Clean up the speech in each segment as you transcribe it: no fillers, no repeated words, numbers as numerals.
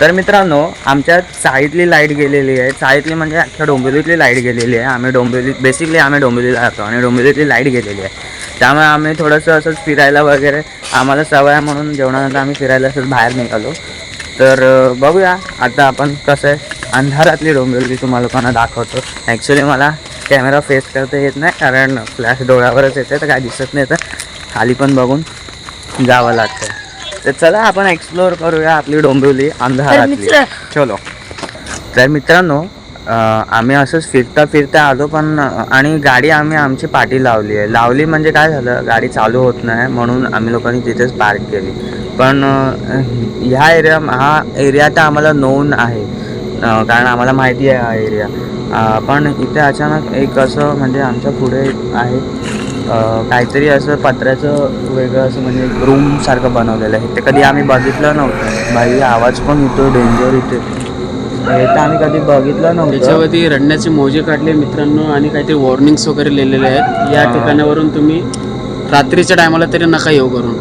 तर मित्रांनो, आमच्या चाळीतली लाईट गेलेली आहे. चाळीतली म्हणजे अख्ख्या डोंबिवलीतली लाईट गेलेली आहे. आम्ही डोंबिवलीला राहतो आणि डोंबिवलीतली लाईट गेलेली आहे. त्यामुळे आम्ही थोडंसं असंच फिरायला वगैरे आम्हाला सवय आहे म्हणून जेवणानंतर आम्ही फिरायला असंच बाहेर निघालो. तर बघूया आता आपण कसं आहे अंधारातली डोंबिवली तुम्हाला लोकांना दाखवतो. ॲक्च्युली मला कॅमेरा फेस करता येत नाही कारण फ्लॅश डोळ्यावरच येते तर काय दिसत नाही, तर खाली पण बघून जावं लागतं. तर चला आपण एक्सप्लोअर करूया आपली डोंबिवली अंधारातली. चलो. तर मित्रांनो, आम्ही असंच फिरता आलो पण आणि गाडी आम्ही आमची पाठी लावली म्हणजे काय झालं, गाडी चालू होत नाही म्हणून आम्ही लोकांनी तिथेच पार्क केली. पण हा एरिया तर आम्हाला नोन आहे कारण आम्हाला माहिती आहे हा एरिया. पण इथे अचानक एक असं म्हणजे आमच्या पुढे आहे काहीतरी असं पत्र्याचं वेगळं असं म्हणजे रूमसारखं बनवलेलं आहे. ते कधी आम्ही बघितलं नव्हतं. बाई आवाज पण येतो डेंजर इथे, हे तर आम्ही कधी बघितलं नव्हतं. त्याच्यावरती रडण्याचे मोजे काढले मित्रांनो आणि काहीतरी वॉर्निंग्स वगैरे लिहिलेले आहेत. या ठिकाणावरून तुम्ही रात्रीच्या टायमाला तरी नका येऊ करून.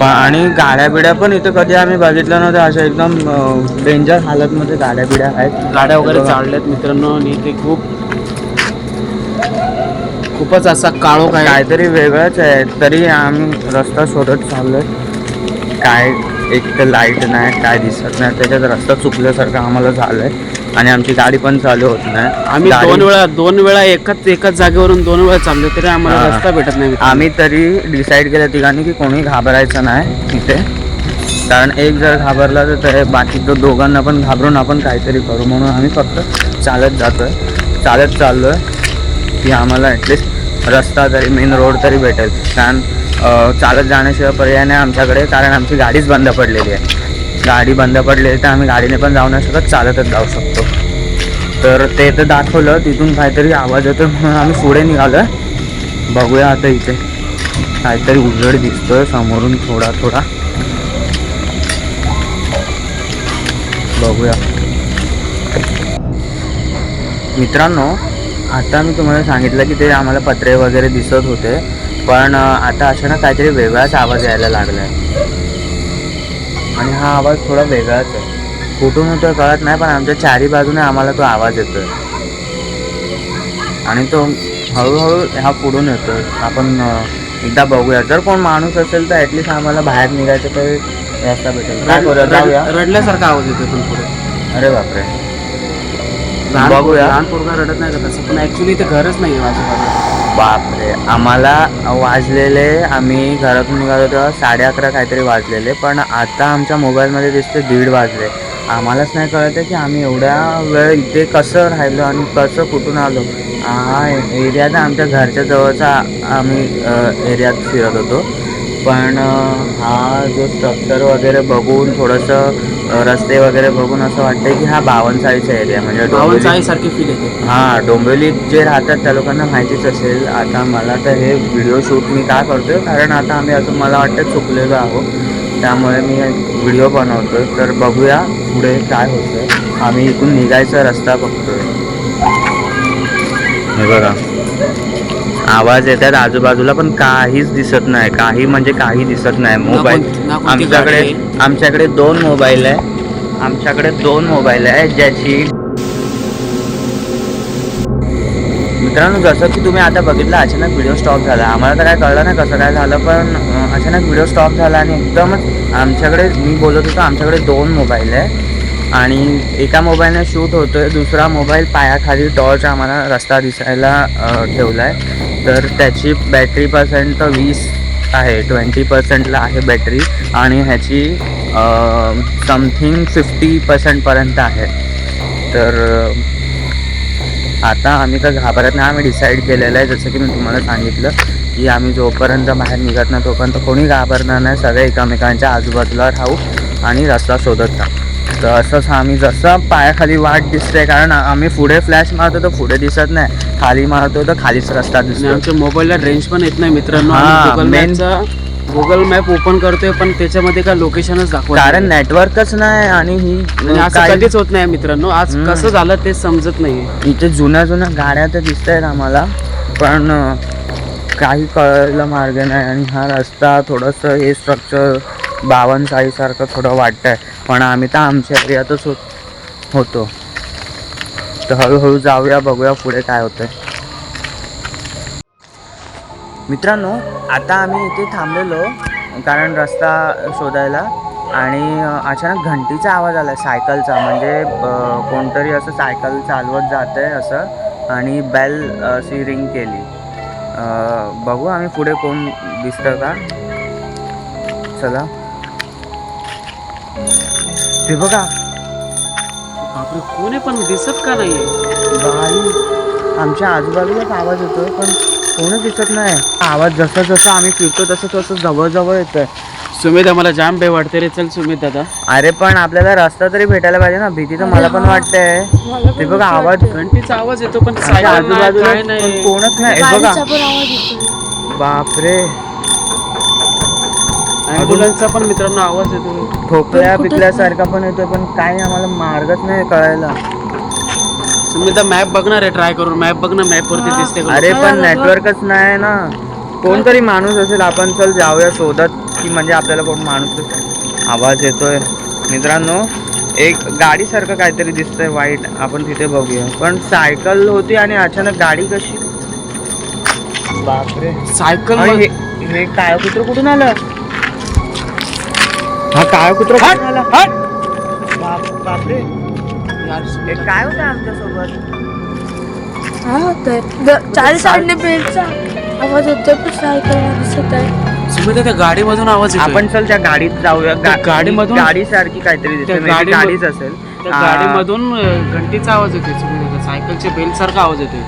आणि गाड्या बिड्या पण इथं कधी आम्ही बघितलं नव्हतं. अशा एकदम डेंजर हालतमध्ये गाड्या बिड्या आहेत. गाड्या वगैरे चालल्यात मित्रांनो आणि ते खूपच असा काळोख आहे. काहीतरी वेगळंच आहे. तरी आम्ही रस्ता शोधत चाललोय. काय एक तर लाईट नाही, काय दिसत नाही, त्याच्यात रस्ता चुकल्यासारखं आम्हाला झालंय आणि आमची गाडी पण चालू होत नाही. आम्ही दोन वेळा एकाच जागेवरून 2 वेळा चाललो तरी आम्हाला रस्ता भेटत नाही. आम्ही तरी डिसाईड केलं तिघांनी की कोणी घाबरायचं नाही इथे, कारण एक जर घाबरला तर बाकी दोघांना पण घाबरून आपण काहीतरी करू म्हणून आम्ही फक्त चालत चाललोय की आम्हाला ॲटलिस्ट रस्ता तरी मेन रोड तरी भेटेल. कारण चालत जाण्याशिवाय पर्याय नाही आमच्याकडे, कारण आमची गाडीच बंद पडलेली आहे. गाडी बंद पडलेली तर आम्ही गाडीने पण जाऊ नाही शकत, चालतच जाऊ शकतो. तर ते तर दाखवलं, तिथून काहीतरी आवाज येतो म्हणून आम्ही पुढे निघालो. बघूया आता इथे काहीतरी उजेड दिसतोय समोरून थोडा बघूया. मित्रांनो, आता मी तुम्हाला सांगितलं की ते आम्हाला पत्रे वगैरे दिसत होते, पण आता अचानक काहीतरी वेगळाच आवाज यायला लागला आहे आणि हा आवाज थोडा वेगळाच आहे. कुठून होतो कळत नाही, पण आमच्या चारी बाजूने आम्हाला तो आवाज येतोय आणि तो हळूहळू ह्या पुढून येतोय. आपण एकदा बघूया, जर कोण माणूस असेल तर ॲटलिस्ट आम्हाला बाहेर निघायचं तरी रस्ता भेटेल. काय करूया, जाऊया. रडल्यासारखा आवाज येतो पण पुढे. अरे बापरे, बघूया. लहान पोरगा रडत नाही का तसं, पण ॲक्च्युली ते घरच नाही आहे माझ्या. बापरे, आम्हाला वाजलेले, आम्ही घरातून निघालो तेव्हा 11:30 काहीतरी वाजलेले, पण आता आमच्या मोबाईलमध्ये दिसते 1:30 वाजले. आम्हालाच नाही कळत आहे की आम्ही एवढ्या वेळ इथे कसं राहिलो आणि कसं कुठून आलो. हा एरिया तर आमच्या घरच्या जवळचा आम्ही एरियात फिरत होतो, पण हा जो स्ट्रक्चर वगैरे बघून थोडंसं रस्ते वगैरे बघून असं वाटतंय की हा बावनचाळीचा एरिया म्हणजे बावनचाळीसारखी फील येते. हां, डोंबिवलीत जे राहतात त्या लोकांना माहितीच असेल. आता मला तर हे व्हिडिओ शूट मी का करतो आहे, कारण आता आम्ही असं मला वाटतं चुकलेलो आहोत, त्यामुळे मी व्हिडिओ बनवतो आहे. तर बघूया पुढे काय होतं आहे. आम्ही इथून निघायचा रस्ता बघतो आहे. हे बघा, आवाज येतात आजूबाजूला पण काहीच दिसत नाही, काही दिसत नाही. मोबाईल आमच्याकडे 2 मोबाईल आहे, ज्याची मित्रांनो, जसं की तुम्ही आता बघितलं अचानक व्हिडिओ स्टॉप झाला. आम्हाला तर काय कळलं नाही कसं काय झालं, पण अचानक व्हिडिओ स्टॉप झाला आणि एकदमच आमच्याकडे, मी बोलत होतो आमच्याकडे 2 मोबाईल आहे आणि एका मोबाईलने शूट होतोय, दुसरा मोबाईल पायाखाली टॉर्च आम्हाला रस्ता दिसायला ठेवला आहे. तर त्याची बॅटरी पर्सेंट तर 20 आहे, 20%ला आहे बॅटरी आणि ह्याची समथिंग 50%पर्यंत आहे. तर आता आम्ही तर घाबरत नाही. आम्ही डिसाईड केलेलं आहे, जसं की मी तुम्हाला सांगितलं की आम्ही जोपर्यंत बाहेर निघत नाही तोपर्यंत कोणी घाबरणार नाही. सगळे एकमेकांच्या आजूबाजूला राहू आणि रस्ता शोधत राहू. तर असंच आम्ही जसं पायाखाली वाट दिसते, कारण आम्ही पुढे फ्लॅश मारतो तर पुढे दिसत नाही, खाली मारतो तर खालीच रस्ता दिसतो. आमच्या मोबाईलला रेंज पण येत नाही मित्रांनो. गुगल मॅप ओपन करतोय पण त्याच्यामध्ये काय लोकेशनच दाखवत, कारण नेटवर्कच नाही आणि ही असं कधीच होत नाही मित्रांनो. आज कसं झालं ते समजत नाही. इथे जुन्या गाड्या तर दिसत आहेत आम्हाला, पण काही कळायला मार्ग नाही आणि हा रस्ता थोडंसं हे स्ट्रक्चर 52 सारखं थोडं वाटतं आहे. पण आम्ही तर आमच्या एरियातच होतो. तर हळूहळू जाऊया, बघूया पुढे काय होतंय. मित्रांनो, आता आम्ही इथे थांबलेलो कारण रस्ता शोधायला, आणि अचानक घंटीचा आवाज आला सायकलचा. म्हणजे कोणतरी असं सायकल चालवत जात आहे असं, आणि बेल अशी रिंग केली. बघू आम्ही पुढे कोण दिसतं का. चला, ते बघा. बापरे, कोण आहे पण दिसत का नाहीये? बाई, आमच्या आजूबाजूलाच आवाज येतोय पण कोणच दिसत नाही. आवाज जसं जसं आम्ही फिरतो तसं तसं जवळ येतोय. सुमित, आम्हाला जाम भय वाटते रे. चल सुमित दादा. अरे पण आपल्याला रस्ता तरी भेटायला पाहिजे ना. भीती तर मला पण वाटते. ते बघा आवाज, घंटीचा आवाज येतो पण आमच्या सायकल नाही, आजूबाजूला काय नाही. कोणच नाही. हे बघा, बापरे, ॲम्ब्युलन्सचा पण मित्रांनो आवाज येतो. ठोकल्या पिकल्यासारखा पण येतोय, पण काय आम्हाला मार्गच नाही कळायला. सुमित, मॅप बघणार आहे, ट्राय करून मॅप बघ ना, मॅप वरती दिसते का? अरे पण नेटवर्कच नाही ना. कोणतरी माणूस असेल, आपण चल जाऊया शोधत, की म्हणजे आपल्याला कोण माणूस. आवाज येतोय मित्रांनो, एक गाडीसारखं काहीतरी दिसतंय वाईट. आपण तिथे बघूया. पण सायकल होती आणि अचानक गाडी कशी. बापरे, सायकल. हे काळं कुत्रं कुठून आलं? हा काळं कुत्रं कुठून आलं? बापरे, हे काय होतं आमच्या सोबत? हा होतंय. चार साईडने बेलचा आवाज येतोय पण सायकल दिसत आहे. सुमित, त्या गाडीमधून आवाज येतो. आपण चल त्या गाडीत जाऊया. गाडीमधून गाडी सारखी काहीतरी दिसते. गाडीच असेल. त्या गाडीमधून घंटीचा आवाज येतोय. सुमित, सायकलच्या बेल सारखा आवाज येतोय.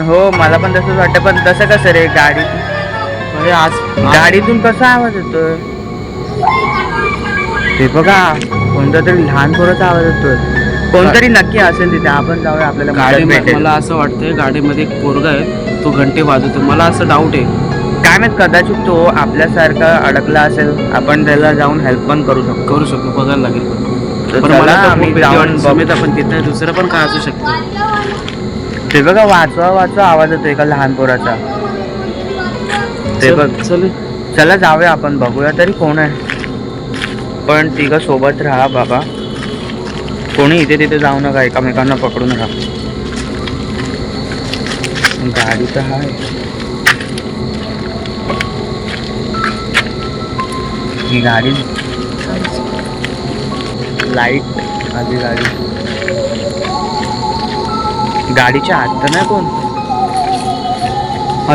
हो, मला पण तसंच वाटतं. पण तसं कसं रे, गाडीतून कसा आवाज येतोय? ते बघा, कोणता तरी लहान पोराचा आवाज येतोय. कोणतरी नक्की असेल तिथे. आपण जाऊया, आपल्याला गाडी. भेटेल. मला असं वाटतंय गाडीमध्ये एक पोरगा आहे, तो घंटे वाजवतो. मला असं डाऊट आहे. काय माहित, कदाचित तो आपल्यासारखा अडकला असेल. आपण त्याला जाऊन हेल्प पण करू शकतो. बघायला लागेल. तर पण चला, मला तर आम्ही खूप जाऊन भीती वाटते. सुमित, आपण तिथं दुसरं पण काय असू शकतं. ते बघा, वाचवा आवाज येतो एका लहान पोराचा. ते बघ, चला जाऊया, आपण बघूया तरी कोण आहे. पण तिघं सोबत राहा बाबा. कोणी इथे तिथे जाऊ नका, एकामेकांना पकडून राहा. गाडी तर आहे. ही गाडी, लाईट आली गाडी. गाडीच्या आत तर नाही कोण.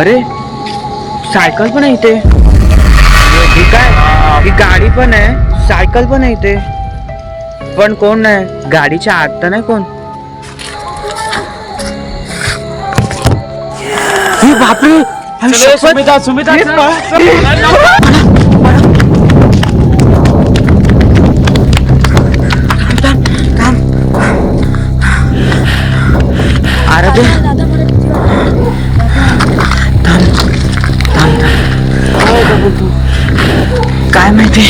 अरे, सायकल पण आहे इथे. ही काय, ही गाडी पण आहे, सायकल पण आहे इथे, पण कोण नाही. गाडीच्या आत तर नाही कोण. बापरे, सुमित, काय माहिती,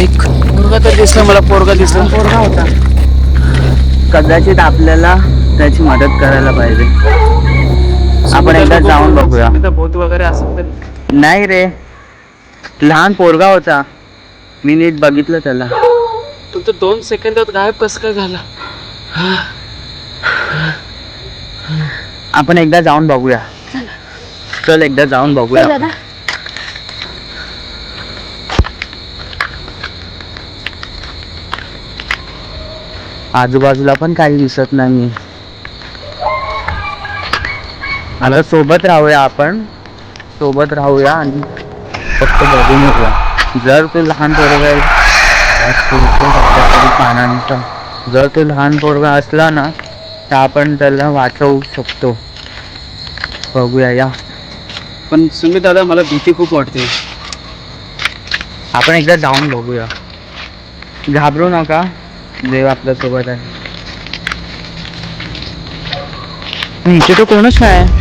एक पोरगा तर दिसला मला. पोरगा होता. कदाचित आपल्याला त्याची मदत करायला पाहिजे. आपण एकदा जाऊन बघूया. भूत वगैरे असं नाही रे, लहान पोरगा होता. मी नीट बघितलं त्याला. तू तर 2 सेकंदात गायब कसं काय झाला? आपण एकदा जाऊन बघूया. चल एकदा जाऊन बघूया. आजूबाजूला पण काही दिसत नाही. आता सोबत राहूया, आपण सोबत राहूया आणि फक्त बघून येऊया. जर तो लहान पोरगा पानांचा, जर तो लहान पोरगा असला ना, तर आपण त्याला वाचवू शकतो. बघूया या. पण सुमित दादा, मला भीती खूप वाटते. आपण एकदा जाऊन बघूया. घाबरू नका, देव आपल्या सोबत आहे. इथे तो कोणच नाही.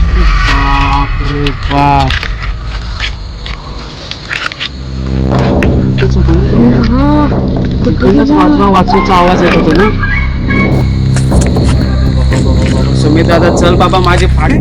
वाचूचा आवाज येत होतो ना. सुमित दादा, चल बाबा, माझे फाडे.